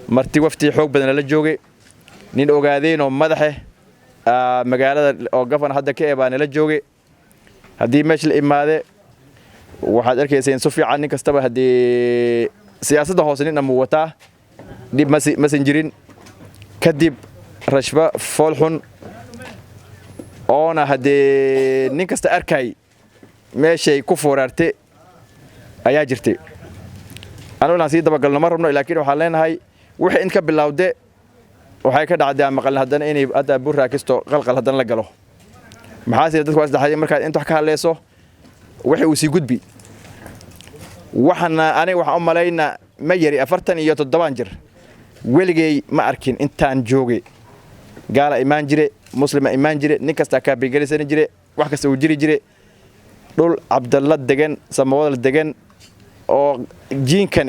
marti wafti xoog badan la joogay nin ogaadeen oo madaxe magaalada oo gafan hadda ka eebaan la joogay haddii meesha la imaade waxaad arkayseen si fiican nin kastaba haddii siyaasadda hoose nin ama wataa dib ma san jirin kadib rashba foolxun oona haddii nin kasta arkay meeshay ku foorartay ayaa jirtay anaguna sii dabagalno ma rabno laakiin waxaan leenahay wixii in ka bilowde waxay ka dhacday maqalna haddana inay hadda burra kisto qalqal haddana la galo maxaa sii dadku wasdaxay markaa inta wax ka hadlayso wixii uu sii gudbi waxana aniga waxaan u malaynaa ma yari 47 jir weligay ma arkin intaan joogay gaala imaan jire muslima imaan jire nin kasta ka beegalisan jire wax kasta uu jiri jire dhul Abdalla degan Samawada degan oo jiinkan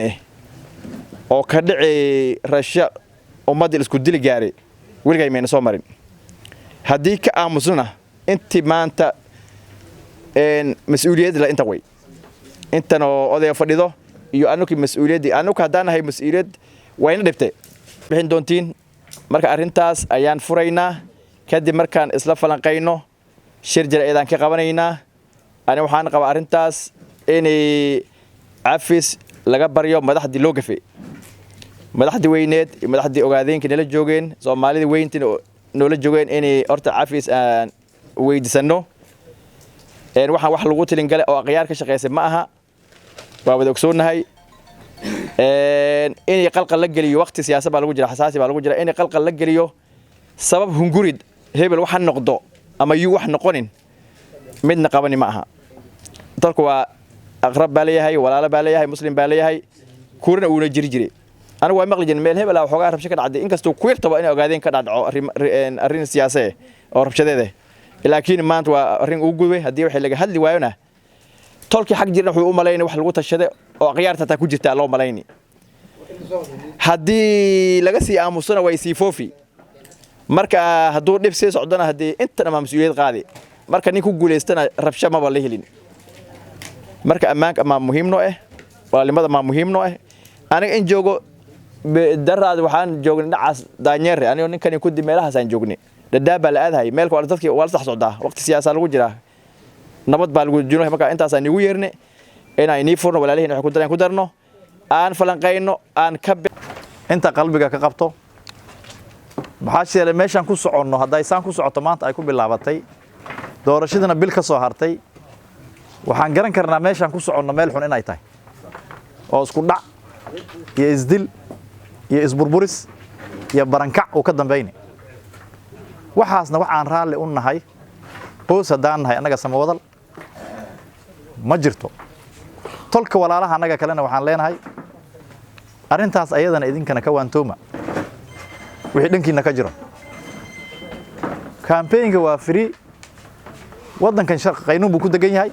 oo ka dhacay rasha ummadda isku dili gaaray weligay meena soo marin haddii ka aamusna intii maanta mas'uuliyad la inta way intan oo oday fadhido iyo anuki mas'uuliyadii anuka hadanahay mas'uuliyad wayna dhibtay bixin doontiin marka arintaas ayaan furaynaa kadib markaan isla falanqeyno shir jaraa'idaan ka qabanaynaa ani waxaan qabaa arintaas inay afis laga baryo madaxdii loo gafay madaxdii weyneed madaxdii ogaadeenka nala joogeen Soomaalida weyntii noola joogeen inay horta afis aan weydiisano waxaan wax lagu tilin galay oo aqyaar ka shaqeysay ma aha waa wada ogsoonahay inay qalqal la geliyo waqti siyaasad baa lagu jira xasaasi baa lagu jira inay qalqal la geliyo sabab hungurid hebel waxa noqdo ama yu wax noqonin midna qabani ma aha dalku waa aqrab baa leeyahay walaalo baa leeyahay muslim baa leeyahay kuurna uu jiri jiray anigu waa maqli jin meel hebel ah xogaa rabsho ka dhacday inkastoo ku yartaba inay ogaadeen ka dhacdo arrin siyaasad oo rabshadeeda laakiin maanta waa arrin ugu gubay haddii wax laga hadli waayona tolkii xaq jirna wuxuu u maleeyay wax lagu tashaday oo qiyaarta ta ku jirta loo maleeyay haddii laga sii aamusana way sii foofi marka hadduu dhib sii socdana haddii inta ama mas'uuliyad qaadi marka nin ku guuleystana rabsho ma baa la helin marka ammaanka ma muhiimno walaalnimada ma muhiimno aniga in joogo daraad waxaan joognay dhacaas daanyeer aniga ninkan ku dimeelahaas aan joognay dadaaba la aadahay meel kale dadkii wala sax socdaa waqti siyaasad lagu jira nabad baa lagu jiro marka intaas aan ugu yeernay inay furno walaalihiin wax ku darno aan falanqeyno aan ka inta qalbiga ka qabto maxaa sheelay meeshan ku soconno haday saan ku socoto maanta ay ku bilaabatay doorashadana bil ka soo hartay waxaan garan karnaa meeshan ku soconno meel xun inay tahay oo isku dhac iyo isdil iyo isburburis iyo barankac oo ka dambeeyay waxaasna waxaan raali u nahay qoys hadaan nahay anaga Samawadal ma jirto tolka walaalaha anaga kalena waxaan leenahay arintaas ayadana idinkana ka waantooma wixii dhankiina ka jiro campaign-ga waa free wadankan sharq qaynuun buu ku degan yahay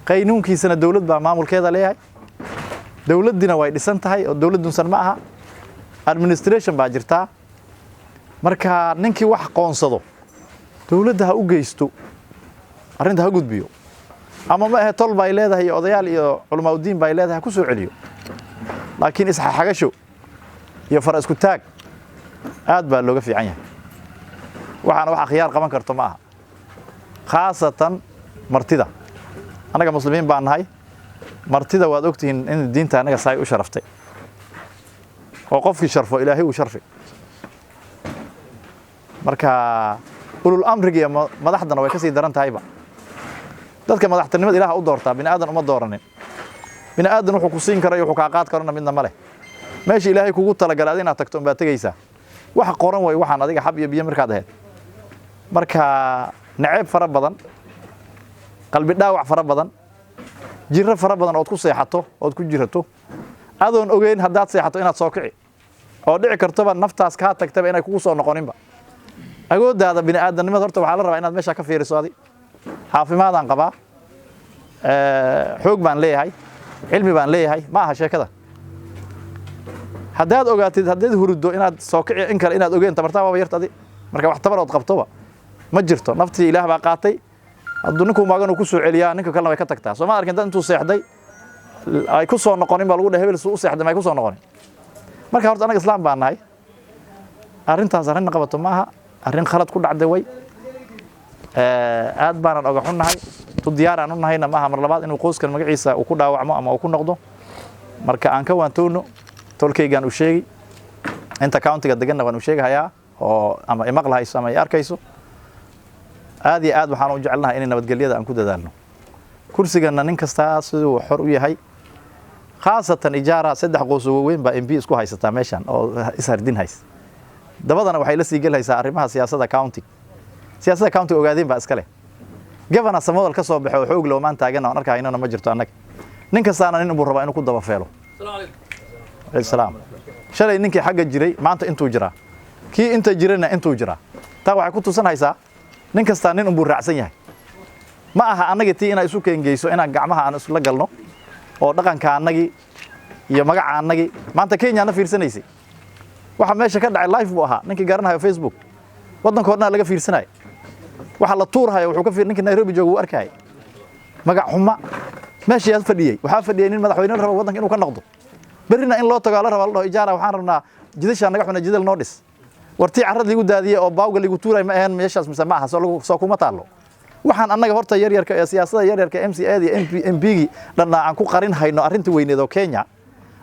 qaynuunkiisana dawlad baa maamulkeeda leeyahay dawladina way dhisan tahay oo dawladunsan ma aha administration baa jirta marka ninkii wax qoonsado dawladda ha u geysto arinta ha gudbiyo ama ma aha tol bay leedahay odayaal iyo culimo diin bay leedahay ku soo celiyo laakiin isxa xagasho iyo far isku taag aad baa looga fiican yahay waxaana wax khiyaar qaban karto ma aha khaasatan martida anaga muslimiin baan nahay martida waad ogtihiin in diinta anaga saay u sharaftay oo qofkii sharfo ilaahay uu sharfi marka ulul amriga iyo madaxdana way ka sii daran tahayba dadka madaxtinimada ilaaha u doortaa bini aadan uma dooranin bini aadan wuxuu ku siin karayo wuxuu ka qaad karana midna ma leh meesha ilaahay kugu talagalay inaad tagto baad tagaysaa wax qoran way waxaan adiga xab iyo biyo markaad ahayd marka nacayb fara badan qalbi dhaawac fara badan jirro fara badan oo ku seexato oo ku jirato adoon ogeyn hadaad seexato inaad soo kici oo dhici karto naftaas ka tagtaba inay kugu soo noqoninba agoodaada bini aadanimada horta waxa la rabaa inaad meesha ka fiiriso adi xaafimaadaan qabaa xoog baan leeyahay cilmi baan leeyahay ma aha sheekada hadaad ogaatid hadaad hurdo inaad soo kici in kale inaad ogeyn tabartaa waa yartadi marka wax tabarood qabtoba ma jirto naftii ilaah baa qaatay hadduu ninku maagano ku soo celiyaa ninka kalena way ka tagtaa Soomaaliya arkin intuu seexday ay ku soo noqonin baa lagu dhahay hebel soo seexday ma ku soo noqonin marka horta anaga islaam baan nahay arrintaas arrin qabato maaha arrin khalad ku dhacday way aad baan oga xunnahay tu diyaar aan u nahayna maaha mar labaad inuu qoyskan magaciisa uu ku dhaawacmo ama uu ku noqdo marka aan ka waantoono tolkaygaan u sheegi inta countiga deganna waan u sheegahayaa oo ama imaqlahayso ama ay arkayso aad iyo aad waxaan u jecelnahay in nabadgelyada aan ku dadaalno kursigana nin kasta sidoo xor u yahay khaasatan ijaara saddex qoys oo weyn baa MP isku haysata meeshan oo isardin hays dabadana waxay la sii galaysaa arrimaha siyaasadda county ogaadeen baa iska leh governor Samuel ka soo baxay xoog loo maan taagan aan arkaynana ma jirto annaga nin kastaana nin uu raba inuu ku daba feelo salaam shalay ninkii xagga jiray maanta intuu jira kii inta jirana intuu jira taa waxay ku tusanaysaa nin kasta nin uu raacsan yahay ma aha annaga tii inay isu keengeyso inaan gacmaha aan isla galno oo dhaqanka annagi iyo magaca annagi maanta Kenya na fiirsanaysay waxa meesha ka dhacay live buu ahaa ninkii garanayo Facebook wadankoodna laga fiirsanay waxa la tuurahay wuxuu ka fiir ninkii Nairobi joogo arkay magac xuma meesha yaad fadhiyay waxa fadhiyay nin madaxweyne rabo wadanka inuu ka noqdo barina in loo tago la rabo loo ijaara waxaan rabnaa jidasha naga xuna jidal noo dhis wartii carrad ligu daadiyay oo baawga ligu tuuray ma ahan meeshaas mise ma aha soo kuma taalo waxaan annaga horta yaryarka ee siyaasadda yaryarka MCA iyo MPG dhanna aan ku qarin hayno arrinta weyneed oo Kenya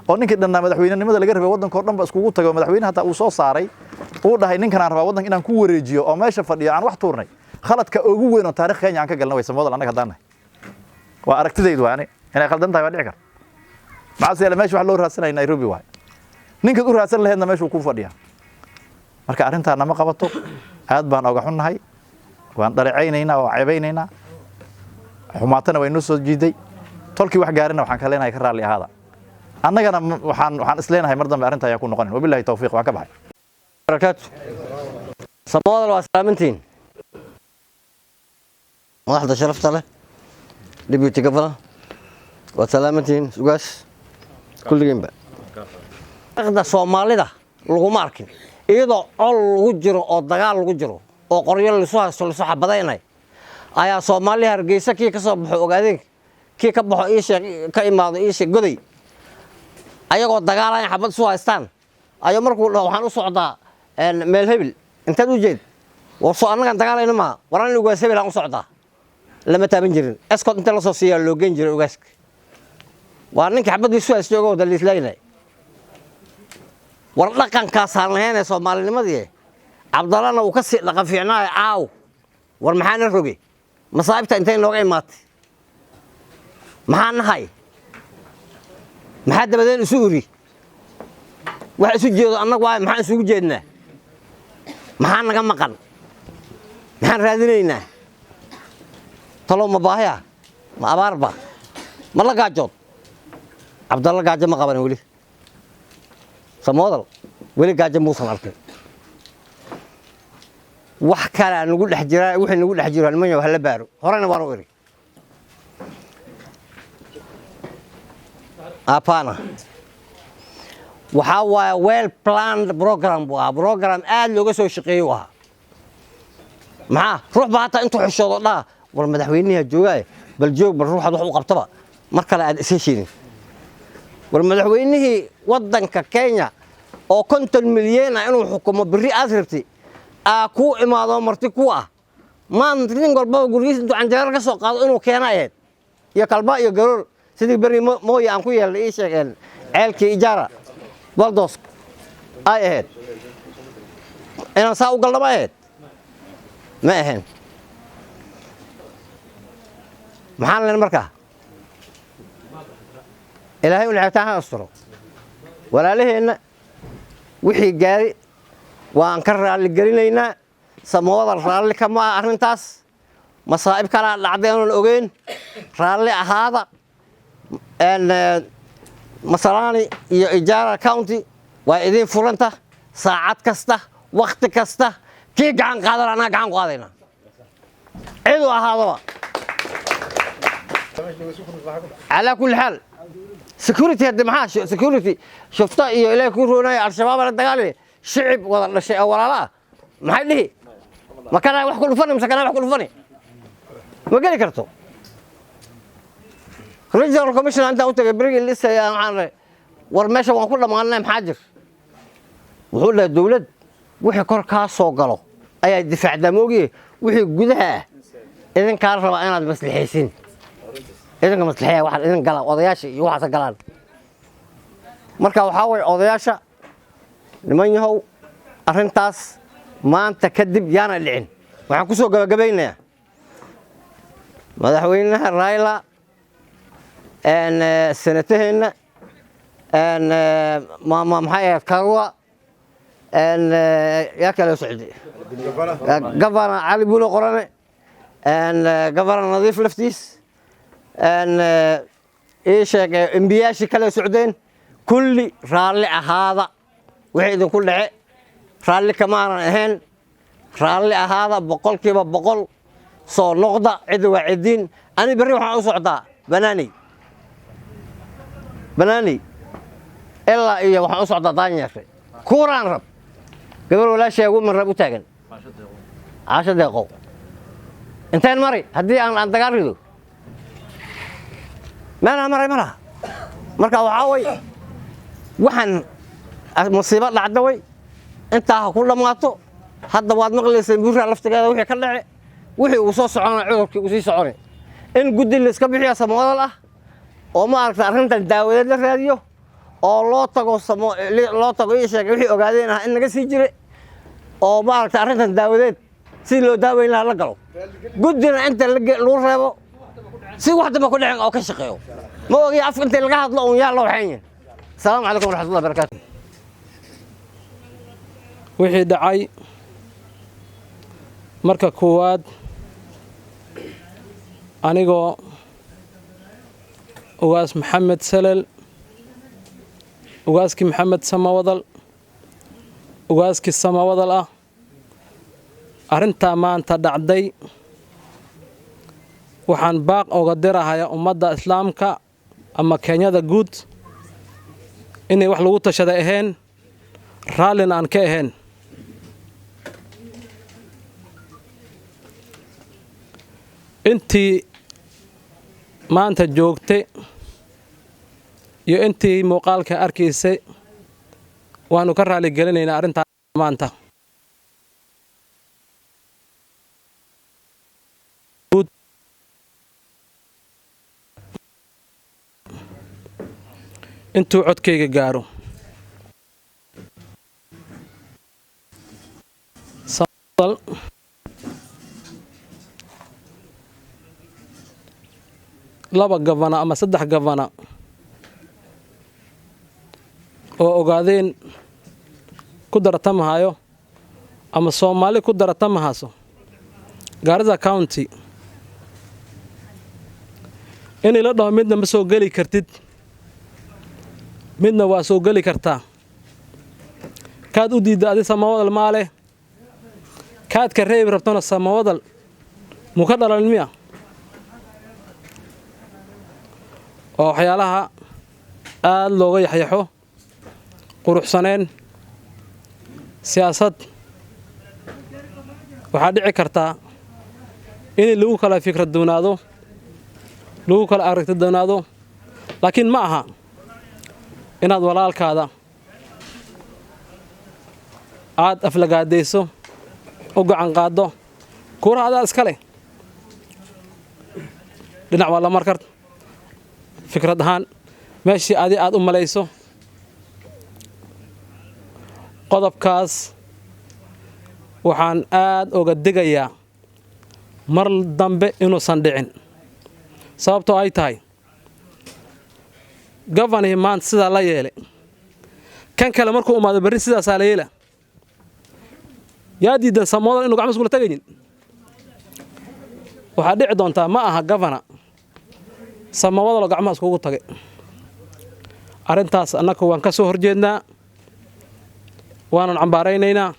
oo ninkii dhanna madaxweynenimada laga rabay wadanka oo dhan ba iskugu tago madaxweynaha taa uu soo saaray uu dhahay ninkan aan rabaa wadanka inaan ku wareejiyo oo meesha fadhiyo aan wax tuurnay khaladka ugu weyn oo taariikh Kenya aan ka galnay way Samuel annaga hadaan waa aragtidaydu waani inay khaldan tahay waa dhici kar macasiyada meesha wax loo raadsanay Nairobi waay ninka u raadsan lahaydna meesha uu ku fadhiyaa marka arrintaana ma qabato aad baan oga xunnahay waan dhareecaynayna oo ceebaynayna xumaatana way noo soo jiiday tolkii wax gaarina waxaan ka leenahay ka raali ahaada annagana waxaan isleenahay mar dambe arrinta ayaa ku noqonin wabillahi tawfiiq waa ka baxay barakaatu Samuel waa salaamantiin madaxda sharafta leh deputy governor waa salaamantiin sugaas kulligiinba aqda Soomaalida lagu markin iyadoo col lagu jiro oo dagaal lagu jiro oo qoryo la soo haysto la soo xabadaynay ayaa Soomaaliya Hargeysa kii ka soo baxo ogaadeen kii ka baxo ka imaado goday ayagoo dagaalaan xabad soo haystaan ayo markuu waxaan u socdaa meel hebel intaad u jeed war soo annaga dagaalayna ma waran ugu hebel aan u socdaa lama taaban jirin escort inta la soo siiyaa loo geen jiray ogaaska waa ninka xabadii soo haystay oo daliislaynay war dhaqankaas aan lahayn Soomaalinimadii Abdallahna uu ka sii dhaqan fiicnaa aaw war maxaan rogay masaa'ibta intay nooga imaatay maxaan nahay maxaa dabadeen isu uri wax isu jeedo annagu waa maxaan isugu jeednaa maxaan naga maqan maxaan raadinaynaa talo ma baahiya ma abaarba ma la gaajood Abdallah gaajo ma qaban wali Samuel wali gaajo muusan arkay wax kale nagu dhex jira wixii nagu dhex jira niman wax la baaro horena waan u iri apana waxa waa well planned program program aad looga soo shaqeeyo maxaa ruux baa hata intuu xishoodo dhaa war madaxweynaha joogay bal joog bal ruuxad wax u qabtaba mar kale aad isheeshin war madaxweynihii wadanka Kenya oo 50 milyan inuu xukumo bari aad rabtay ku imaado marti ku maan nin walba gurigiisa intuu canjeero ka soo qaado inuu keenaayeen iyo kalba iyo garoor sidii bari mooy aan ku yeelay sheegeen ceelkii ijaara baldos ay ahayd inaan saa u galnaba ahayd ma ahayn maxaan leen markaa ilaahay uu lacagtaha astro walaalaheena wixii gaari waan ka raali gelinaynaa Samuel raali kama arrintaas masaa'ib kala dhacday aan ogeyn raali ahaada masalani iyo ijaara county waa idin furanta saacad kasta waqti kasta kii gacan qaadan ana gacan qaadayna ciidu ahaadaba على كل حال security هذا معاش security شفتها إلى كورونا الشباب اللي دقالي شعب ولا شيء ولا لا ما حد ما كان يروح كل فني مسكنا يروح كل فني ما قال كرتو رجال الكوميشن عنده أنت بريق لسه يا معنا ورماشة وكل ما قلنا محاجر wuxuu dhahay dawlad wixii kor kaa soo galo ayaa difaacdaa moogiye wixii gudaha ah idinkaa rabaa inaad maslaxaysiin idinka maslaxeeya waxaad idin gala odayaasha iyo waxaas galaan marka waxaa way odayaasha niman yahow arrintaas maanta kadib yaana dhicin waxaan ku soo gabagabaynayaa madaxweynaha Raila senataheenna maxay ahayd Karua yaa kale socday Governor Ali Bulo Qorane Governor Nadiif Laftiis sheeg MByaashii kale socdeen kulli raalli ahaada wixii idinku dhace raalli kamaanan ahayn raalli ahaada boqolkiiba boqol soo noqda cid waa cidiin ani berri waxaan u socdaa banaani ilaa iyo waxaan u socdaa daanyeerka kuuraan rab gabar walaashay ugu marab u taagan caasha deeqo intaan mari haddii aan dagaal rido maana maray mara marka waxaa way waxaan musiibo dhacda way intaa ha ku dhammaato hadda waad maqlayseen buura laftigeeda wixii ka dhace wixii uu soo socona cudurkii uu sii socone in guddi la iska bixiyo samoodan ah oo ma aragta arrintan daawadeed la raadiyo oo loo tago ii sheegay wixii ogaadeen ah in laga sii jire oo ma aragta arrintan daawadeed si loo daaweyn lahaa la galo guddina inta lagu reebo si wax damba ku dhicin oo ka shaqeeyo ma ogi af inta laga hadlo oo yaa loo waxayn السلام عليكم ورحمة الله وبركاته wixii dhacay marka koowaad anigoo ugaas maxamed salal ugaaskii maxamed samawadal ugaaskii samawadal ah arrintaa maanta dhacday waxaan baaq uga dirahayaa ummadda islaamka ama Kenyada guud inay wax lagu tashaday ahayn raallina aan ka ahayn intii maanta joogtay iyo intii muuqaalka arkaysay waanu ka raali gelinaynaa arrinta maanta intuu codkayga gaaro laba gavana ama saddex gavana oo ogaadeen ku daratamahayo ama Soomaali ku daratamahaso Garissa County inay la dhaho midna ma soo gali kartid midna waa soo gali kartaa kaad u diidda adi samawadal maale kaad ka reebi rabtona samawadal mu ka dhalan miya oo waxyaalaha aad looga yaxyaxo quruxsaneen siyaasad waxaa dhici kartaa in lagu kala fikrad doonaado lagu kala aragti doonaado laakiin ma aha inaad walaalkaada aad aflagaadayso u gacan qaado kuura adaa iska leh dhinac waa la markar fikrad ahaan meeshii aad u malayso qodobkaas waxaan aad uga digayaa mar dambe inuusan dhicin sababtoo ay tahay governor maanta sidaa la yeelay kan kale markuu umaado berri sidaasaa la yeela yaa diidan samoodan inuu gacmo iskula tagaynin waxaa dhici doontaa ma aha governor samawadalo gacmaha iskugu tagay arrintaas annaga waan ka soo horjeednaa waanan cambaaraynaynaa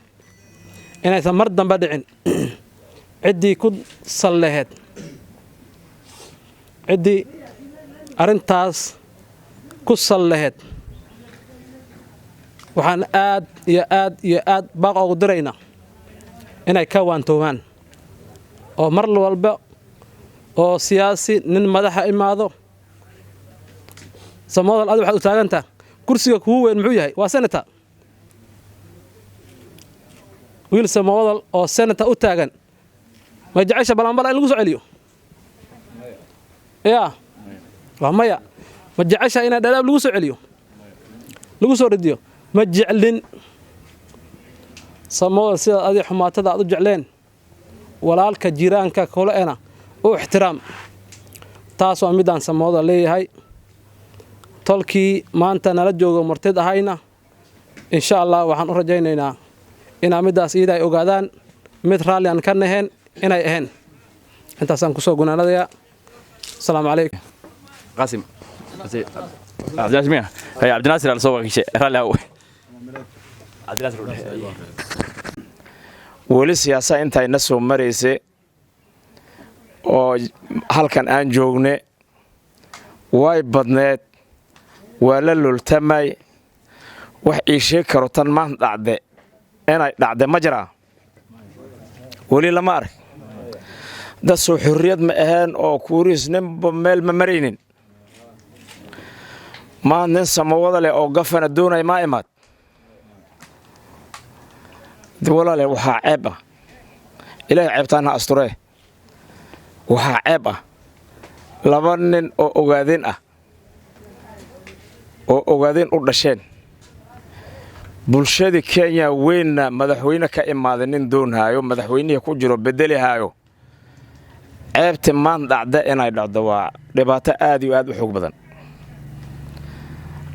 inaysan mar dambe dhicin ciddii ku salleheed ciddii arrintaas ku salleheed waxaan aad iyo aad baaq ugu diraynaa inay ka waantoomaan oo mar walba oo siyaasi nin madaxa imaado samawadal aad waxaad u taagantaa kursiga kugu weyn muxuu yahay waa senator wiil samawdal oo senator u taagan ma jecesha balanbala in lagu soo celiyo yaa waa maya ma jecesha in dhalaab lagu soo celiyo lagu soo ridiyo ma jeclin samawdal sida adii xumaatada aad u jecleen walaalka jiraanka kaleena u ixtiraam taas waa midaan samawdal leeyahay tolkii maanta nala joogo martid ahayna insha Allah waxaan u rajaynaynaa in midaas iyada ay ogaadaan mid raali aan ka nahayn inay ahayn intaasaan ku soo gunaanadaya assalaamu calaykum قاسم عبد الناصر مين هي عبد الناصر على صوبك شيء رالي هو عبد الناصر wali siyaasa inta ina soo mareysay oo halkan aan joogne way badneed waa la lultamay wax ii sheeg karo tan ma dhacde inay dhacde ma jira wali lama arag dad soo xurriyad ma ahaan oo kuuriis ninba meel ma maraynin ma nin samawada leh oo gafana doonay ma imaad walaale waxaa ceeb ah ilaahay ceebtaana asturee waxaa ceeb ah laba nin oo ogaadeen u dhasheen bulshada Kenya weynna madaxweyne ka imaaday nin doonaayo madaxweynaha ku jiro bedelihaayo ceebta maan dhacda inay dhacdo waa dhibaato aad iyo aad u xoog badan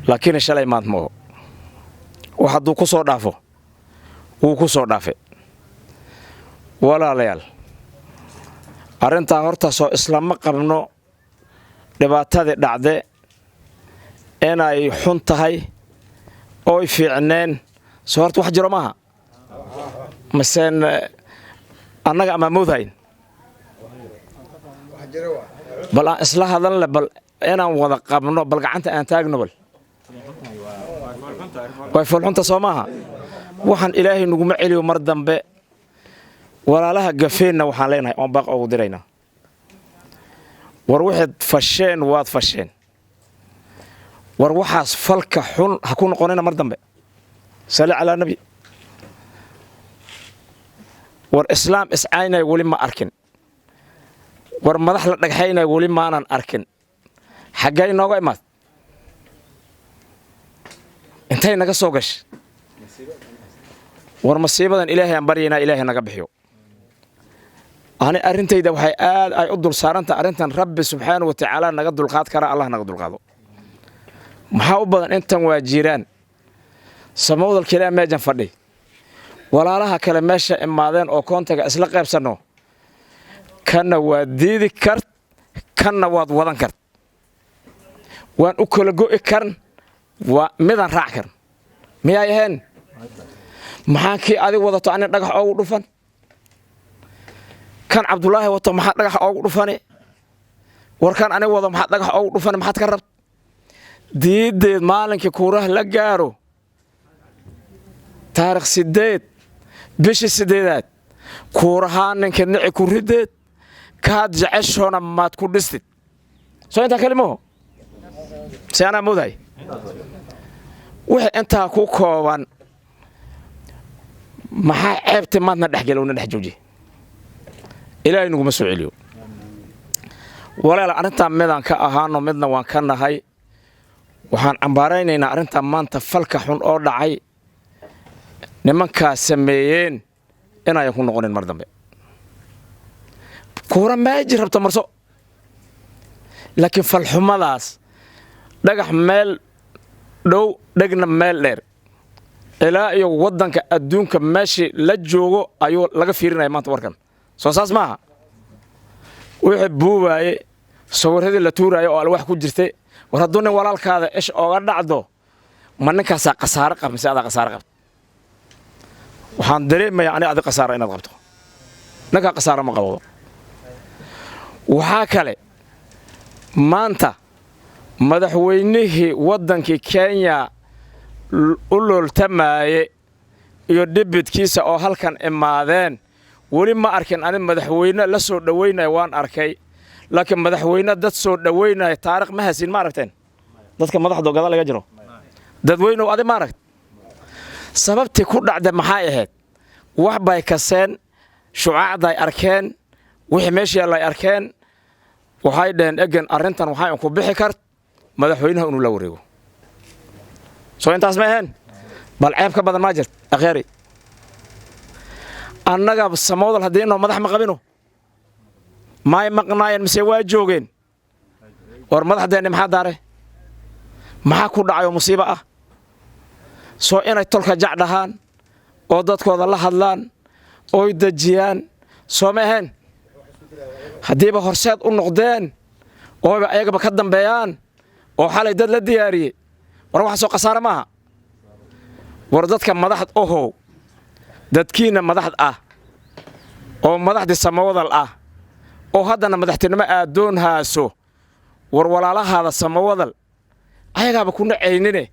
laakiin shalay maad moo waxa uu ku soo dhaafo wuu ku soo dhaafay walaalayaal arinta horta soo islaama qabno dhibaatada dhacde inay xun tahay oo fiicneen soo horta wax jiro maaha maseen annaga ama moodhayn bal isla hadan la bal inaan wada qabno bal gacanta aan taagno bal way fulxunta Soomaha waxaan Ilaahay nagu ma celiyo mar dambe walaalaha gafeena waxaan leenahay oo baaq ugu dirayna war waxaad fasheen waad fasheen war waxaas falka xun ha ku noqonina mar dambe sali ala nabi war islaam iscaynay wali ma arkin war madax la dhagxaynay wali ma aanan arkin xagay nooga imaad intay naga soo gash war masiibadan Ilaahay aan baryayna Ilaahay naga bixiyo ani arintayda waxay aad ay u dul saaranta arintan Rabbi subhanahu wa ta'ala naga dulqaad kara Allah naga dulqaado maxaa u badan intan waa jiraan samawdal kale meejan fadhi walaalaha kale meesha imaadeen oo koontaga isla qaybsano kana waa diidi kart kana waad wadan kart waan u kala go'i karn waa midan raac karn miyay ahayn maxaa kii adiga wadato aan dhagax ugu dhufan kan Abdullaahi wato maxaa dhagax ugu dhufane warkan aniga wado maxaa dhagax ugu dhufane maxaad ka rabtaa diideed maalinkii kuuraha la gaaro taariikh 8 bishii 8aad kuurahaan ninka nici ku rideed kaad jeceshona maad ku dhistid soo inta kalimo saana muday wixii inta ku kooban maxaa ceebta maadna dhaxgalowna dhex jooji Ilaahay nagu ma soo celiyo walaal arinta midaan ka ahaano midna waan ka nahay waxaan ambaaraynaynaa arinta maanta falka xun oo dhacay nimanka sameeyeen inay ku noqonin mar dambe kuura ma jirabto marso laakiin fal xumadaas dhagax meel dhow dhagna meel dheer ilaa iyo wadanka adduunka meeshii la joogo ayuu laga fiirinaya maanta warkan soo saas maaha wixii buubaye sawirradii la tuurayo oo alwax ku jirtay war hadduu nin walaalkaada ish ooga dhacdo ma ninkaas qasaare qab mise aad qasaare qabto waxaan dareemayaa ani aad qasaare inaad qabto ninka qasaare ma qabo waxa kale maanta madaxweynihii wadankii Kenya u loltamaaye iyo dibadkiisa oo halkan imaadeen wali ma arkin ani madaxweyne la soo dhaweynay waan arkay laakiin madaxweyne dad soo dhaweynay taariikh ma hasin ma aragteen dadka madaxda gadaal laga jiro dadweynuhu adi ma aragt sababtii ku dhacday maxay ahayd wax bay kaseen shucaacda ay arkeen wixii meesha yaallay arkeen waxay dhaheen egan arrintan waxaa ku bixi kart madaxweynaha inuu la wareego soo intaas ma ahayn bal ceeb ka badan ma jirto akhyari annaga samawdal haddii inoo madax ma qabino maay maqnaayeen mise waa joogeen war madaxdeenni maxaa daare maxaa ku dhacay oo musiibo ah soo inay tolka jac dhahaan oo dadkooda la hadlaan oo dajiyaan soo ma ahayn haddiiba horseed u noqdeen ooba ayagaba ka dambeeyaan oo xalay dad la diyaariyey war waxa soo khasaare maaha war dadka madaxd ohow dadkiina madaxd ah oo madaxdii samawdal ah oo haddana madaxtinimo aadoon haaso war walaalahaada samawadal ayagaaba ku nacaynine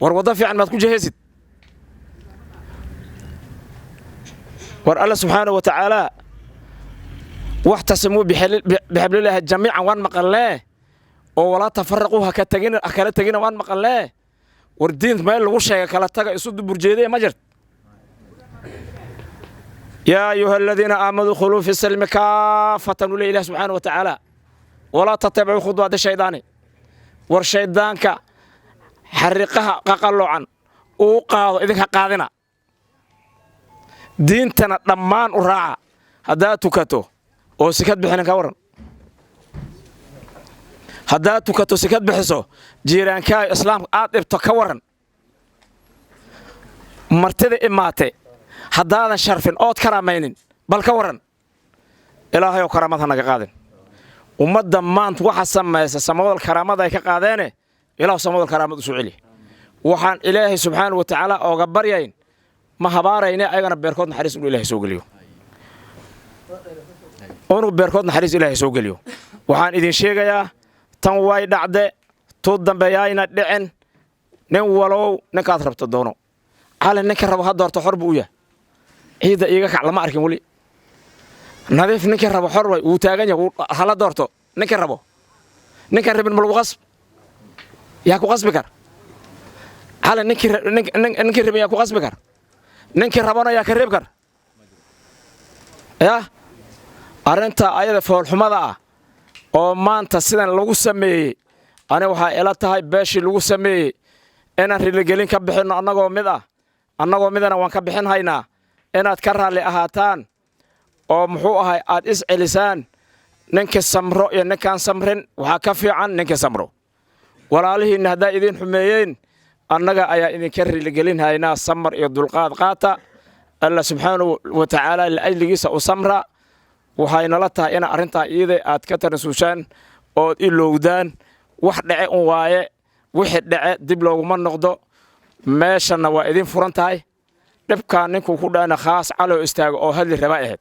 war waddo fiican maad ku jahaysid war alla subxaanahu wa tacaala واحتسموا بحبل الله جميعا وان مقلاه ولا تفرقوا هكلا تجينا وان مقلاه والدين ما لو شيء كلا تجا يسود برجيدة ما جرت يا أيها الذين آمنوا ادخلوا في السلم كافة لله سبحانه وتعالى ولا تتبعوا خطوات الشيطان والشيطان حرقها قالوا عن وقاض إذا قاضنا دينتنا ضمان وراعة هذا تكتو oo sikad bixin ka waran hadaa tukato sikad bixiso jiiraanka islaamka aad dhibto ka waran martida imaate hadaadan sharfin ood karaamaynin bal ka waran ilaahay oo karaamada naga qaadin ummadda maanta waxa sameeyay samawdal karaamada ay ka qaadeene ilaahu samawdal karaamada u soo celi waxaan ilaahay subxaanahu wa ta'ala ooga baryayn ma habaarayna ayagana beerkood naxariis u ilaahay soo galiyo onu beerkood naxariis ilaahay soo galiyo waxaan idin sheegayaa tan way dhacde to dambeeyayna dhicin nin walow ninkaad rabto doono cali ninka rabo ha doorto xor buu yahay ciida iiga kac lama arkin wali nadiif ninka rabo xor way uu taagan yahay hala doorto ninka rabo ninka rabin mal qasb yaa ku qasbi kar cali ninka rabin yaa ku qasbi kar ninka rabana yaa ka reeb kar yaa arinta ayada foolxumada ah oo maanta sidan lagu sameeyay ana waxa ila tahay beeshi lagu sameeyay inaan rilagelin ka bixino annagoo midana waan ka bixin haynaa inaad ka raali ahaataan oo muxuu ahay aad is celisaan ninka samro iyo ninkaan samrin waxa ka fiican ninka samro walaalihiina hadaa idin xumeeyeen annaga ayaa idin ka rilagelin haynaa samar iyo dulqaad qaata Allah subhanahu wa ta'ala la ajligiisa u samra waxayna la tahay in arinta iyada aad ka tarasuushaan oo ilowdaan wax dhace oo waaye wixii dhace dib looguma noqdo meeshana waa idin furan tahay dhibka ninku ku dhaana khaas calo istaago oo hadli raba ahayd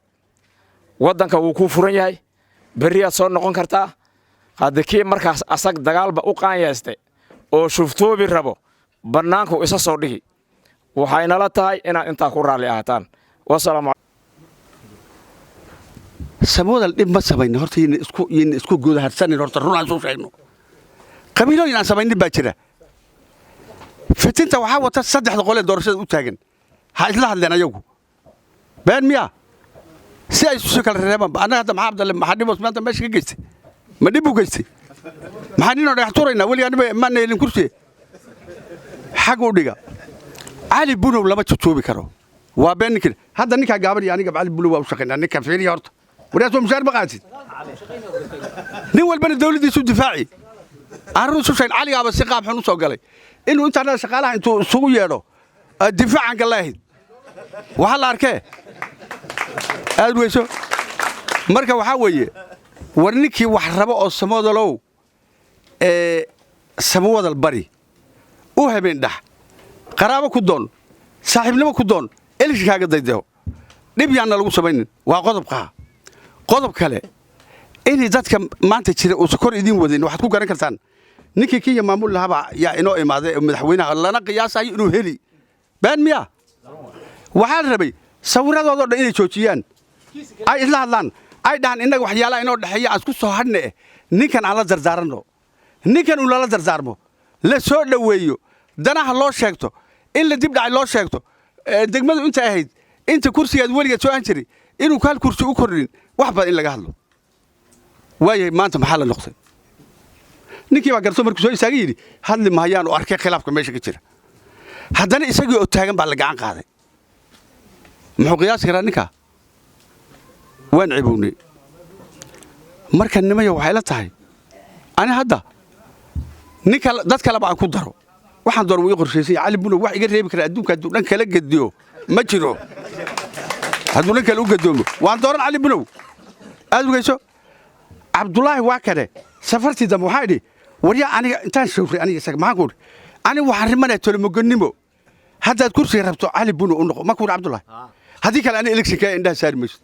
wadanka wuu ku furan yahay bariyaad soo noqon kartaa hadda kii markaas asag dagaalba u qaanyaystay oo shuftoobi rabo banaanku isa soo dhigi waxayna la tahay inaad inta ku raali ahaataan wassalaamu samawdal dhib ma samayno horta in isku guud harsan horta runaan soo sheegno qabiilooyin aan samaynin baa jira fitinta waxa wata saddexda qole doorashada u taagan ha isla hadleen ayagu been miya si ay isu kala reebaan anaga hadda maxaa abdalle maxaa dhibos maanta meesha ka geystay ma dhib u geystay maxaa ninoo dhagax tuuraynaa weli aniba ma neelin kursi xag u dhiga cali bunow lama joobi karo waa been ninkan hadda ninka gaaban iyo aniga cali bunow waa u shaqeynaa ninka fiiriya horta ورياض مشار بقاتي نول بين الدولة دي سود دفاعي أروح شو شيء علي أبى سقاب حنوس وقالي إنه أنت أنا شغالة أنتوا سويرو الدفاع عن الله وحلا أركه أدوي شو مركب وحوي ورنيكي وحربة السماء دلو سماء البري وهبين ده قرابة كدون صاحب لما كدون إيش حاجة ضده نبي أنا لو سبين وقضب قها قضب كله إني ذاتك ما أنت تشيل وسكر إدين ودين واحد كوكا نكرتان نيكي كي معمول لها يا إنه إمادة مدحوينها الله نقياس أي إنه هلي بين مياه وحال ربي سورة هذا إني شوتيان أي إسلا هذان أي دهان إنك وحيالا إنه دحية أسكت صهرنا نيكن على زرزارنو نيكن ولا زرزارمو لا سود لويو دنا الله شاكتو إلا تبدأ الله شاكتو دقمة أنت أهيد inta kursigaad weligeed soo aan jiray inuu kaal kursi u kordhin wax badan in laga hadlo waayahay maanta maxaa la noqday ninkii baa garso markuu soo istaagay yidhi hadli mahayaan oo arkay khilaafka meesha ka jira haddana isagii oo taagan baa la gacan qaaday muxuu qiyaasi karaa ninkaa waan cibownay marka nimaya waxay la tahay ani hadda ninka dad kale baan ku daro waxaan door wuu qorsheysay cali buno wax iga reebi kara adduunka hadduu dhan kala gediyo ma jiro hadduu dhan kale u gadoomo waan dooran cali buno aad ugeyso cabdulaahi waa kane safartii dambe waxaa idhi waryaa aniga intaan shawray aniga isaga maxaan ku idhi aniga waxaan rimanaya tolomogonimo haddaad kursiga rabto cali buno u noqo ma ku idhi cabdulaahi haddii kale aniga elekshinka indhaha saari mayso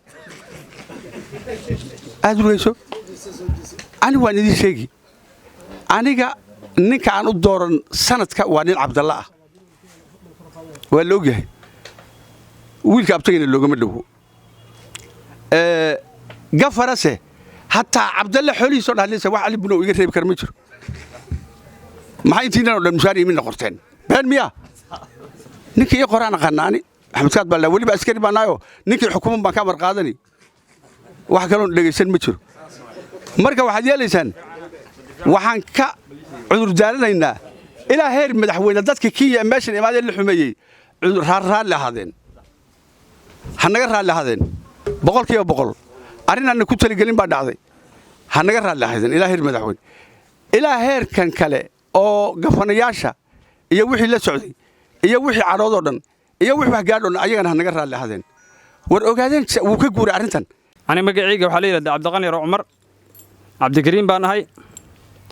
aad ugeyso ani waan idiin sheegi aniga ninka aan u dooran sanadka waa nin cabdalla ah waa la ogyahay wiilka abtagina loogama dhowo gafarase hataa cabdalle xoolihiisoo dhahleysa wax cali bunow iga reebi kara ma jiro maxaa intiinan oo dhan mushaar imina qorteen been miyaa ninkii ii qoraan aqaanaani axmed saad baa weliba askari baa naayoo ninkii xukuman baan ka amar qaadani wax kaloon dhegaysan ma jiro marka waxaad yeelaysaan waxaan ka cudurdaaranaynaa ilaa heer madaxweyne dadka Kenya meeshan imaadeen la xumeeyay raalli ahaadeen hanaga raalli ahaadeen boqolkiiba boqol arrinaan ku taligelin baa dhacday hanaga raalli ahaadeen ilaa heer madaxweyne ilaa heerkan kale oo gafanayaasha iyo wixii la socday iyo wixii cadhoodoo dhan iyo wixii wax gaadho dhan ayagana hanaga raalli ahaadeen war ogaadeen wuu ka guuray arrintan ani magacayga waxaa la yidhahdaa cabdiqani yaro cumar cabdikariim baan ahay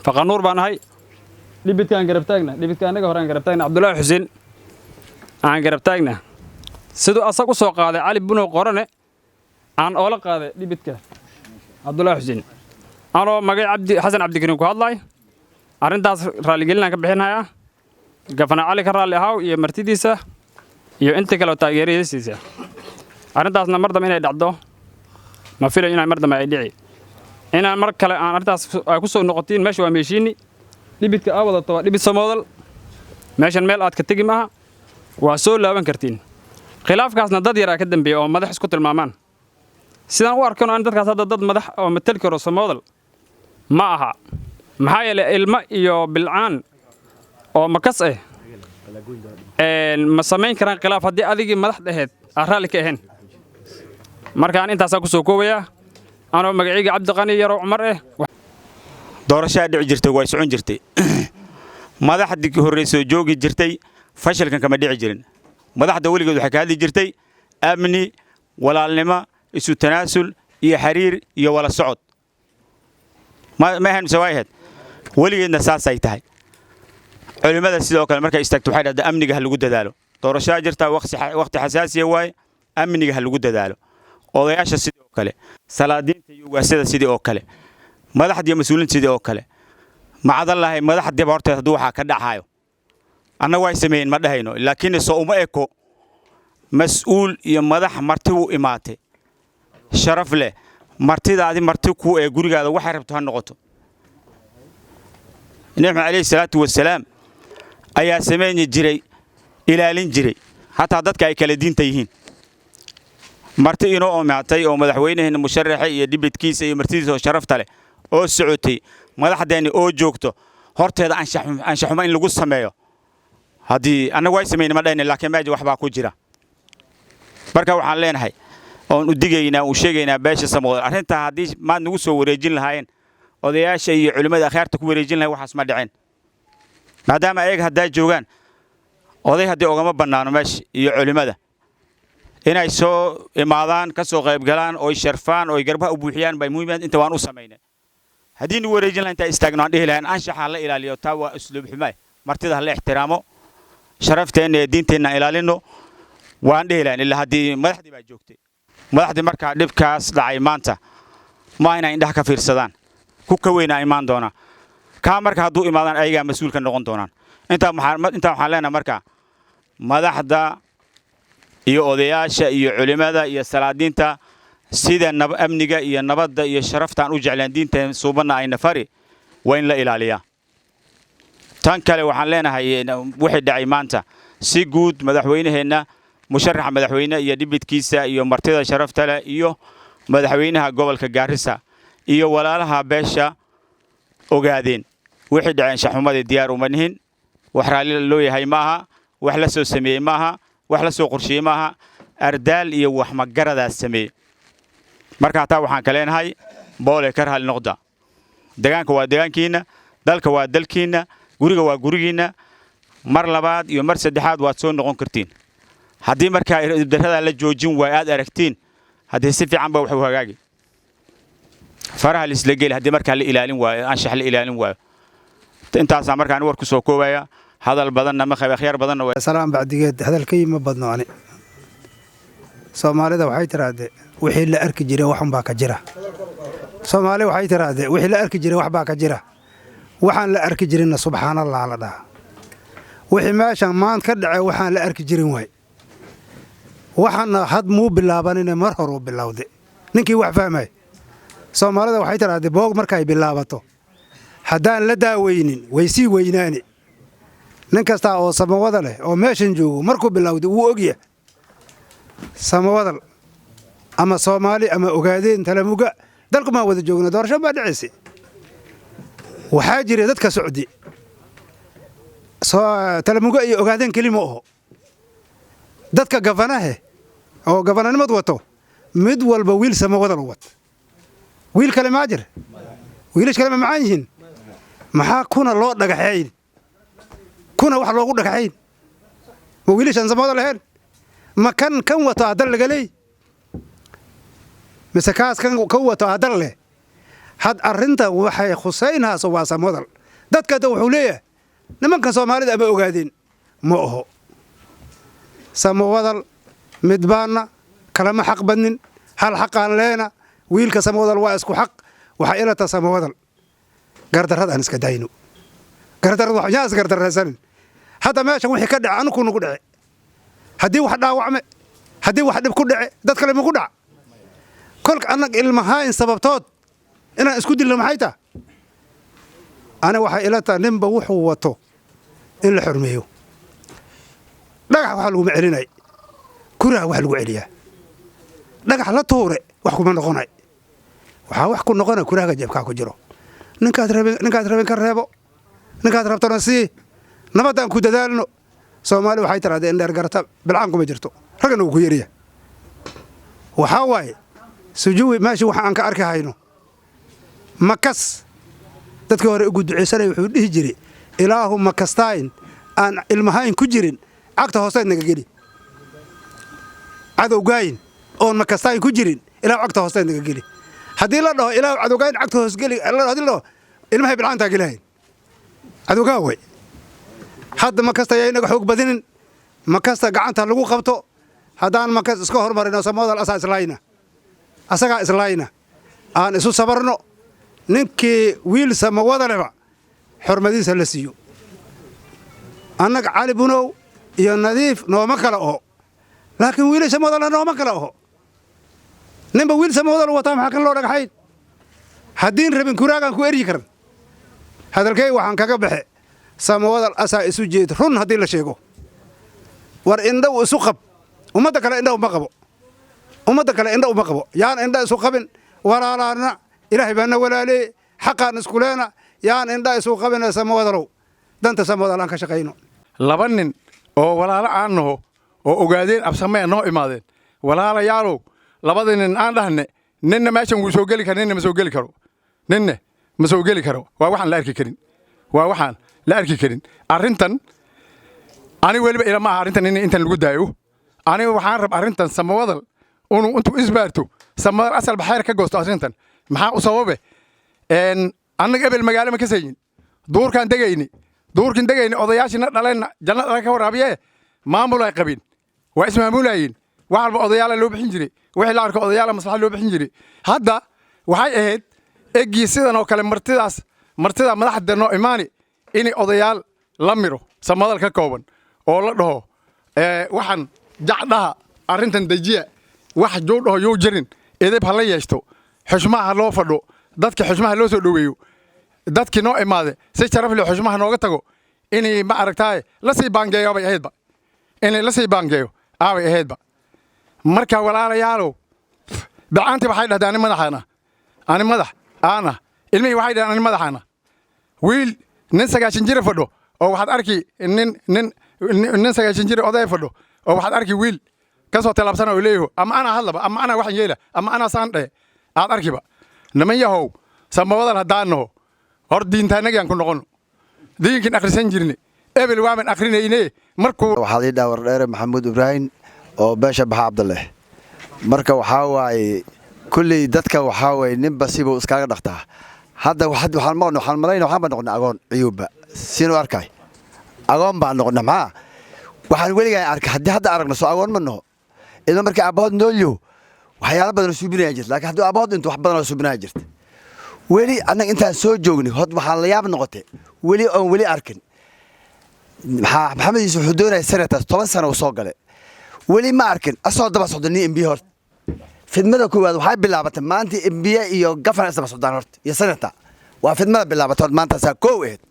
faqanuur baan ahay dhibidkaan garab taagna dhibidka anaga hore aan garab taagna cabdulaahi xuseen aan garab taagna siduu asag u soo qaaday cali bunow qorane aan oola qaaday dhibidka cabdulaahi xuseen anoo magay xasan cabdikariim ku hadlay arrintaas raalligelinaan ka bixinayaa gafana cali ka raalli ahaw iyo martidiisa iyo inta kale oo taageeradiisa arrintaasna mar dambe inay dhacdo ma filayo inay mar dambe ay dhici inaan mar kale aan arrintaas ay ku soo noqotiin meesha waa meeshiini dhibidka aa wadato waa dhibid samoodan meeshan meel aad ka tegi maaha waa soo laaban kartiin khilaafkaasna dad yar aa ka dambeeya oo madax isku tilmaamaan sidaan u arkano aan dadkaas hadda dad madax oo matali karo samoodan ma aha maxaa yeelay ilmo iyo bilcaan oo makas ah ma samayn karaan khilaaf haddii adigii madax dhaheed aan raalli ka ahayn markaan intaasaa ku soo koobayaa anoo magacayga cabdiqani yaro cumar doorashaa dhici jirtay way socon jirtay madaxdii horreysay joogi jirtay fashilkan kama dhici jirin madaxda weligeed waxay ka hadli jirtay amni walaalnimo isu tanaasul iyo xiriir iyo wala socod ma ahan sawaayahed weligeedna saasay tahay culimada sidoo kale markay istaagto waxay dhahdaa amniga ha lagu dadaalo doorashaa jirta waqti xasaasiya waaye amniga ha lagu dadaalo odayaasha sidoo kale salaadiinta iyo ugaasada sidoo oo kale madaxda mas'uuliyiinta sidoo oo kale macadallahay madaxda horteed haduu waxa ka dhacayo anna way sameeyeen ma dhahayno laakiin soo uma eko mas'uul iyo madax marti u imaatay sharaf leh martidaadi marti ku ee gurigaada waxa rabto ha noqoto nabi alayhi salaatu wasalaam ayaa sameeyay jiray ilaalin jiray hatta dadka ay kala diinta yihiin marti inoo omaatay oo madaxweynaheena musharaxa iyo dibidkiisa iyo martidiisa oo sharafta leh oo socotay madaxdeena oo joogto horteeda anshaxuma in lagu sameeyo hadii anagu way sameeyeen ma dhahayna laakiin maaji waxba ku jira marka waxaan leenahay oon u digaynaa u sheegaynaa beesha samooda arrinta hadii ma nagu soo wareejin lahaayeen odayaasha iyo culimada akhaarta ku wareejin lahayn waxaas ma dhicin maadaama ayaga hadaa joogan oday hadii ogama banaano meesha iyo culimada inay soo imaadaan ka soo qayb galaan oo sharfaan oo garbaha u buuxiyaan bay muhiimad inta waan u sameeynay hadii nu wareejin lahayn inta istaagno aan dhihi lahayn anshaxa la ilaaliyo taa waa usluub xumaay martida la ixtiraamo sharafteena iyo diinteena ilaalino waan dhihi lahayn ilaa hadii madaxdii baa joogtay madaxdii marka dhibkaas dhacay maanta ma inay indhaha ka fiirsadaan ku ka weyn ay imaan doona ka marka haduu imaadaan ayaga mas'uulka noqon doonaan inta waxaan leenahay marka madaxda iyo odayaasha iyo culimada iyo salaadiinta sida amniga iyo nabadda iyo sharaftaan u jeclaan diinta suubana ay nafari waa in la ilaaliyaa tan kale waxaan leenahay wixii dhacay maanta si guud madaxweynaheena musharaxa madaxweyne iyo dhibidkiisa iyo martida sharafta leh iyo madaxweynaha gobolka Gaarisa iyo walaalaha beesha ogaadeen wixii dhaceen shaxumadii diyaar uma nihin wax raali loo yahay maaha wax la soo sameeyay maaha wax la soo qorsheeyay maaha ardaal iyo wax magaradaas sameeyay marka taa waxaan ka leenahay boole ka raali noqda deegaanka waa deegaankiina dalka waa dalkiina guriga waa gurigiina mar labaad iyo mar saddexaad waad soo noqon kartiin haddii markaa darada la joojin way aad aragtiin haddii si fiican ba wax u hagaagi faraha isla geli haddii markaa la ilaalin waayo anshax la ilaalin waayo intaas markaan war ku soo koobaya hadal badanna ma khayr khayr badanna waa salaam bacdigeed hadalkay ma badno ani Soomaalida waxay tiraahday wixii la arki jiray waxan baa ka jira Soomaali waxay tiraahday wixii la arki jiray wax baa ka jira waxaan la arki jirina subxaanallah la dhaha wixii meeshan maan ka dhacay waxaan la arki jirin way waxana had muu bilaabanina mar hore u bilowday ninkii wax fahmay Soomaalida waxay tiraahday boog markay bilaabato haddaan la daaweynin way sii weynaani nin kasta oo samawada leh oo meeshan joogo markuu bilowday uu ogyahay samawadal ama Soomaali ama ogaadeen talamuga dalku ma wada joogna doorasho ba dhacaysi waxaa jiray dadka Sacuudi talamuga iyo ogaadeen kelimo oo dadka gafanaha oo gafananimad wato mid walba wiil samawadal wato wiil kale ma jir wiilish kale ma macaan maxaa kuna loo dhagaxayn kuna wax loogu dhagaxayn ma wiilishan samawadal ahayn ma kan wato hadal laga leey مسكاس كان كوته هدله had arinta waxay khusaynaas waa samadal dadka wuxuu leeyahay nimanka Soomaalida ama ogaadeen ma oho samadal midbaana kalama xaq badnin hal xaqan leena wiilka samadal waa isku xaq waxa ila ta samadal gardarada aan iska dayno gardarada waxa yaas gardaraysan hada meesha wixii ka dhacay anigu nugu dhacay hadii wax dhaawacme hadii wax dib ku dhacay dad kale ma ku dhac kolka anag ilmaha in sababtood inaan isku dilno maxay taa ana waxa ila taa nimba wuxuu wato in la xurmeeyo dhagax waxa lagu macelinay kura waxa lagu celiyaa dhagax la tuure wax kuma noqonay waxa wax ku noqonay kuraga jabka ku jiro ninkaad rabeen ka reebo ninkaad rabtana si nabadan ku dadaalno Soomaali waxay tiraahday in dheer garta bilcaan kuma jirto ragana uu ku yariya waxa waay sujuwi maashi waxa aan ka arkahayno makas dadka hore ugu duceysanay wuxuu dhihi jiray ilaahu makastaan aan ilmahayn ku jirin cagta hoosteed naga geli cadowgayn oo makastaan ku jirin ilaahu cagta hoosteed naga geli hadii la dhaho ilaahu cadowgayn cagta hoos geli hadii la dhaho ilmahay bilcaanta gelayn cadowgaa way hadda makasta ay naga xoog badinin makasta gacanta lagu qabto hadaan makas iska hormarino samadal asaaslaayna asaga islaayna aan isu sabarno ninkii wiil samawada leba xurmadiisa la siiyo annaga cali bunow iyo nadiif nooma kala oo laakiin wiil samawada nooma kala oo ninba wiil samawada wata maxaa kan loo dhagaxay hadii rabin kuraagan ku eri karan hadalkay waxaan kaga baxe samawada asaa isu jeed run hadii la sheego war indhow isu qab umada kale indhow ma qabo umada kale indhow ma qabo yaan indha isu qabin walaalaana ilaahay baana walaale xaqaan isku leena yaan indha isu qabin samawadalow danta samawadalan ka shaqeyno laba nin oo walaalo aan naho oo ogaadeen absamee noo imaadeen walaalayaalow labada nin aan dhahne ninna meeshan wuu soo gali karo ninna ma soo gali karo ninna ma soo gali karo waa waxaan la arki karin waa waxaan la arki karin arrintan ani waliba ila ma arrintan intan lagu daayo ani waxaan rab arrintan samawadal intuu isbaarto samadal asal baxayr ka goosto arrintan maxaa u sababe annaga ebel magaalo ma ka sayin duurkan degayni odayaashina dhalayna jannada ka waraabiye maamul ay qabin waa ismaamulayeen wax walba odayaala loo bixin jiray wixii la arko odayaala maslaxa loo bixin jiray hadda waxay ahayd eegii sidan oo kale martida madaxda noo imaani in odayaal la miro samadal ka kooban oo la dhaho waxaan jacdaha arrintan dajiya wax joo dhaho yoo jirin edeb hala yeesto xushmaha loo fadho dadka xushmaha loo soo dhaweeyo dadkii noo imaade si sharaf leh xushmaha nooga tago inay ma aragtaay la sii baangeeyo bay ahaydba inay la sii baangeeyo aaway ahaydba marka walaalayaalow bilcaantii waxay dhahdeen ani madax aana ilmihii waxay dhahdeen ani madaxaana wiil nin 9 jir fadho oo waxaad arki nin 9 jir oday fadho oo waxaad arki wiil ka soo talaabsan oo leeyahay ama ana hadlaba ama ana wax yeela ama ana saandhe aad arkiba niman yahow samawadan hadaano hor diintaanagaan ku noqon diinkin akhrisan jirnay ebel waaban akhrinayne markuu waxaa la dhaawar dheere maxamuud ibraahim oo beesha baxa cabdalle marka waxaa waaye kulli dadka waxaa waaye nin basiba iskaga dhaqtaa hadda waxaan malayna waxaan noqon agoon ciyuba sino arkay agoon baan noqon maxaa waxaan weligaa arkay hadda aragno soo agoon ma naho idan markii abahood noolyo waxyaalo badan oo suubinaya jirta laakiin haddii abahood inta wax badan oo suubinaya jirta weli annaga intaan soo joognay hod waxaan la yaab noqotay weli arkin maxamed yuusuf wuxuu doonaya sanataas 10 sano uu soo galay weli ma arkin asoo daba socdo nin MB horta fidmada koowaad waxay bilaabatay maanta MB iyo gafana daba socdaan horta iyo sanata waa fidmada bilaabatay maanta saa koow ahayd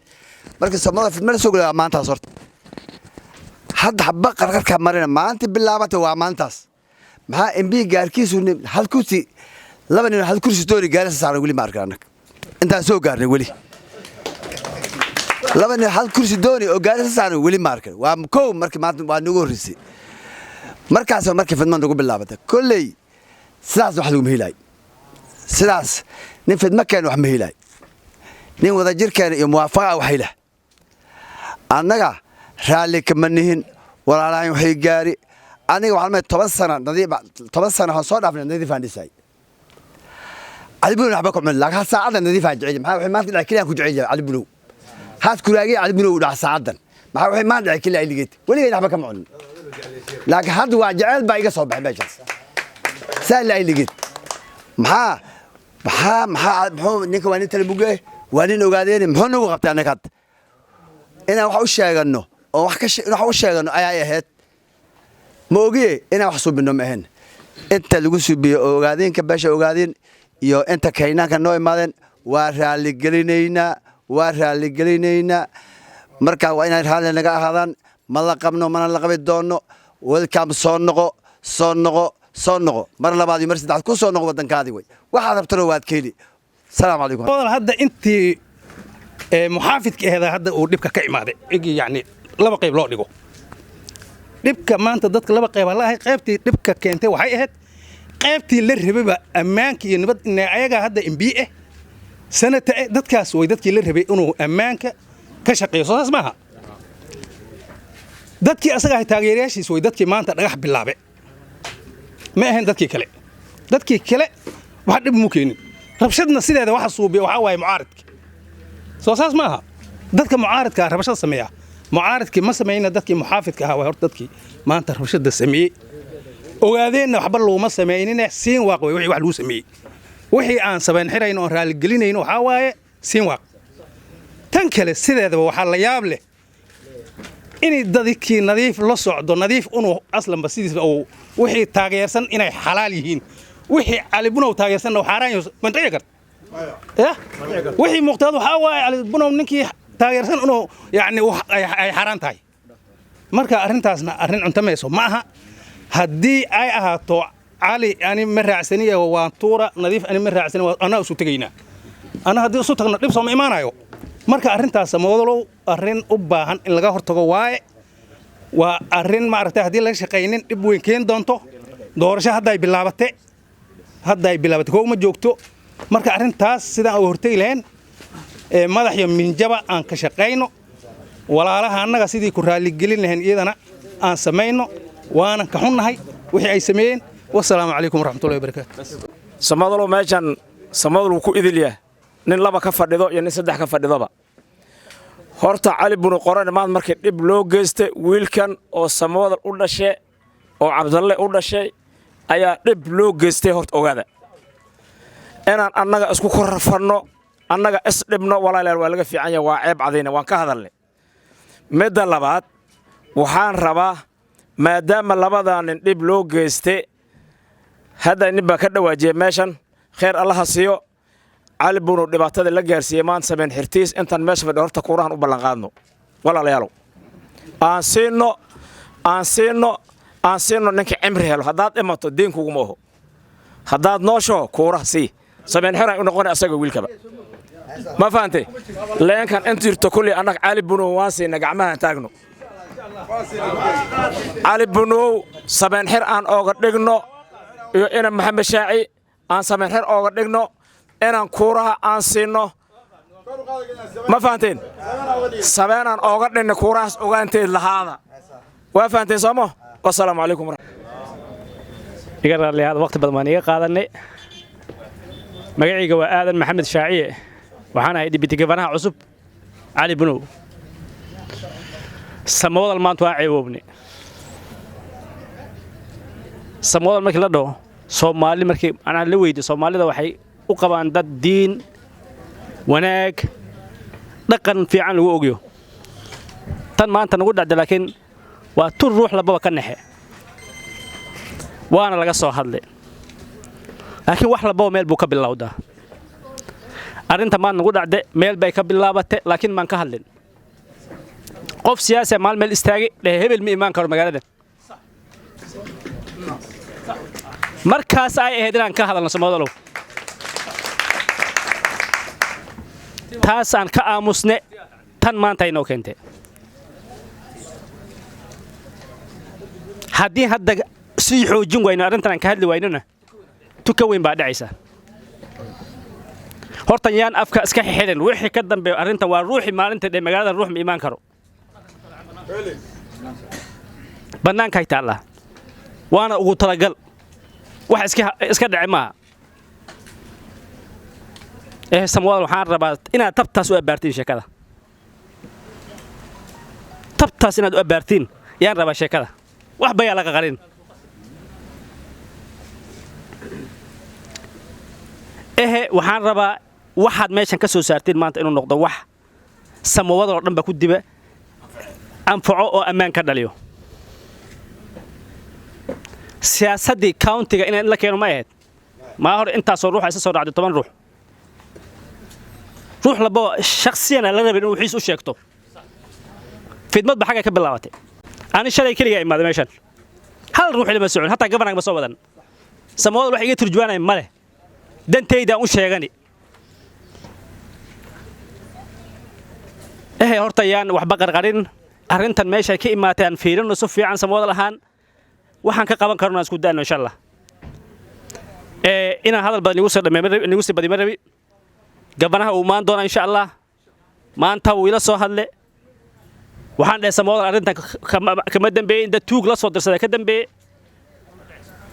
markii samada fidmada soo galay maantaas horta hadda habba qarqarka marina maanta bilaabatay waa maantaas maxaa MB gaarkiisu hal kursi laba nin hal kursi doori gaarisa saaran weli ma arkin annaga intaan soo gaarnay weli laba nin hal kursi dooni oo gaarisa saaran weli ma arkin waa koow markii maanta waa nagu horeysay markaas markii fidmada ugu bilaabatay kullay sidaas wax lagu meelay sidaas nin fidma keen wax meelay nin wada jirkeen iyo muwaafaqa wax ila annaga raali kama nihin walaalaan waxay gaari aniga waxaan 10 sano aan soo dhaafnay nadiif aan dhisay علي بنو نحبكم من لك هالساعة نظيفة جعيد ما هو ما تدعي كلها كجعيد علي بنو هات كلاجي علي بنو ولا ساعة ما هو ما تدعي كلها اللي جيت ولا نحبكم معن لكن هذا واجعل بايق صوب بيجلس سهل اللي جيت محا نيك واني تلبوجه واني نوجادين محا نوقفت أنا كات أنا وحوش شايغنو أو وحكش وحوش شايغنو أي هات موجي أنا وحسب إنه مهن أنت اللي قصي بأوجادين كباش أوجادين iyo inta kaynaanka noo imaadeen waa raali gelinayna marka waa inay raali naga ahaadaan ma la qabno mana la qabi doono welcome soo noqo mar labaad iyo mar saddexaad ku soo noqo wadankaadi way waxa rabtana waad keeli salaam alaykum hadda intii muxaafidka ahada hadda uu dhibka ka imaaday yani laba qayb loo dhigo dhibka maanta dadka laba qayb la ahay qaybtii dhibka keentay waxay ahayd qaybtii la rabay ammaanka iyo nabad in ayaga hadda MB sanata dadkaas way dadkii la rabay inuu ammaanka ka shaqeeyo saas maaha dadkii asaga ay taageerayaashiis way dadkii maanta dhagax bilaabe ma ahayn dadkii kale wax dhib mu keenin rabshadna sideeda waxa suubiyo waxa waay mucaaradka soo saas maaha dadka mucaaradka rabshad sameeya mucaaradkii ma sameeyna dadkii muxaafidka ahaa way horta dadkii maanta rabshada sameeyay ogaadeenna waxba looma sameeynin siin waaq way wixii wax lagu sameeyay wixii aan sameyn xirayno oo raali gelinayno waxa waaye siin waaq tan kale sideedaba waxa la yaab leh in dadkii nadiif la socdo nadiif inuu aslan basidiisa oo wixii taageersan inay xalaal yihiin wixii Ali Bunow taageersan oo xaraan mantiga kar wixii muqtado waxa waaye Ali Bunow ninkii taageersan inuu yani ay xaraan tahay marka arrintaasna arrin cuntamayso ma aha haddii ay ahaato cali ani ma raacsaniya waan tuura nadiif ani ma raacsani ana isu tagaynaa ana haddii isu tagno dhib soo imaanayo marka arrintaas samawdalow arrin u baahan in laga hortago waaye waa arrin maaragtay haddii laga shaqaynin dhib weyn keen doonto doorasho hadday bilaabatay kow ma joogto marka arrintaas sidaan uga hortagi lahayn madax iyo minjaba aan ka shaqayno walaalaha annaga sidii ku raaligelin lahayn iyadana aan samayno وانا كحنهاي وحي أي سمين والسلام عليكم ورحمة الله وبركاته. سمادلو ماشان سمادلو كو إذليا نين لبا كفر دضو يعني سدح كفر دضبا. هرتا علي بن قران ما مركب إب لو جست ويلكن أو سمادل ولا شيء أو عبد الله ولا شيء أيا إب لو جست هرت أوجاده. أنا أسكو كرفرنا أنا أسلمنا ولا في عيا وعيب عذينا وان كهذا اللي. مدة لبعض وحان رباه maadaama labadan dhib loo geystay hada niba ka dhawaajay meeshan khair Allah siiyo Ali Bunow dhibaatada la gaarsiiyay maan sameyn xirtiis intan meesha fadhiyo horta kuurahan u ballan qaadno walaalayaal aan siino aan siino ninka cimri helo haddaad dhimato diin kuguma oho haddaad noosho kuuraha sii sameen xir ay u noqon asaga wiilkaba ma fahamtay leenkan inta jirto kulli annaga cali bunow waan siina gacmaha taagno cali bunow sameen xir aan ooga dhigno iyo ina maxamed shaaci aan sameen xir ooga dhigno inaan kuuraha aan siino ما فهمتين سبعنا أوقات إن كوراس أوقات لهذا وفهمتين سامو والسلام عليكم ورحمة يقرر لي هذا وقت بدمانية قادني مقعي جوا آدم محمد شاعي وحنا هيدي بتجيبنا عصب علي بنو سموه المانتوا عيوبني سموه المكلا ده صومالي مركب أنا لويد صومالي ده وحي وقبان ده الدين wanaag dhaqan fiican lagu ogyo tan maanta nagu dhacday laakiin waa tur ruux lababa ka naxe waana laga soo hadlay laakiin wax lababa meel buu ka bilowdaa arinta maanta nagu dhacday meel bay ka bilaabatay laakiin maan ka hadlin qof siyaasi maal meel istaagay hebel ma imaan karo magaalada markaas ay ahayd inaan ka hadalno Soomaaliland taasaan ka aamusne tan maanta inoo keentay haddii hadda sii xoojin wayno arrintan ka hadli waynona tuka weyn baa dhacaysa horta yaan afka iska xidhan wixii ka dambeeyo arrintan waa ruuxi maalinta ee magaalada ruux ma imaan karo banaanka ay taala waana ugu talagal wax iska dhacay maaha Samuel waxaan rabaa inaad tabtaas u abaartiin sheekada tabtaas inaad u abaartiin yaan rabaa sheekada wax bayaa laga qarin waxaan rabaa waxaad meeshan ka soo saartiin maanta inuu noqdo wax samawada oo dhan ba ku diba anfaco oo ammaan ka dhaliyo siyaasadii countiga in la keeno ma ahayd ma hor intaas oo ruux ay soo raacdo 10 ruux روح لبوا شخصيا لا ربي إنه يحس وشيكته في دمت بحاجة كبلاوته أنا شري كلي جاي ما دمشان هل روح اللي مسؤول حتى قبلنا بس أبدا سموه الواحد يجي ترجوانا ماله دن تيدا وش يغني هرتيان وحبقر قرين أرنتن ماشي كي ما تنفيرن وصفي عن سموه الهان وحن كقبل كرنا نسكت دان إن شاء الله إن هذا البدن يوصل بدي مربي gabanaha uu maan doona insha Allah maanta uu ila soo hadle waxaan dhahay Soomaaliland arintan kama dambeeyay inta tuug la soo dirsaday ka dambeeyay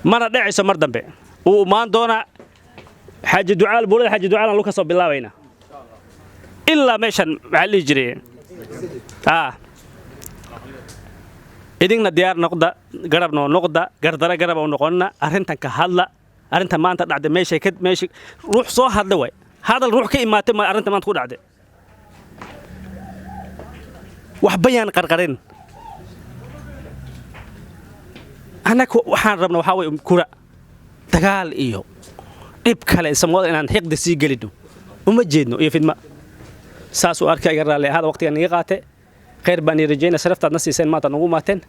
mana dhacayso mar dambe uu maan doona xaaji ducaal buulada xaaji ducaal lagu ka soo bilaabayna illa meeshan maxalli jiray idinna diyaar noqda garabno noqda gardara garab oo noqonna arintan ka hadla arintan maanta dhacday meeshay ruux soo hadla way هذا الروح كي ما تم أرنت ما تقول عده وحبيان قرقرين أنا وحان ربنا وحاول كورة تقال إيوه إبكال سموه إن حقد سيجلدو ومجدنو إيه في الماء ساسو أركا يقرأ لي هذا وقت يعني يقاته خير بني رجينا سرفت الناس سين ما تنقوماتن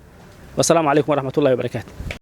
والسلام عليكم ورحمة الله وبركاته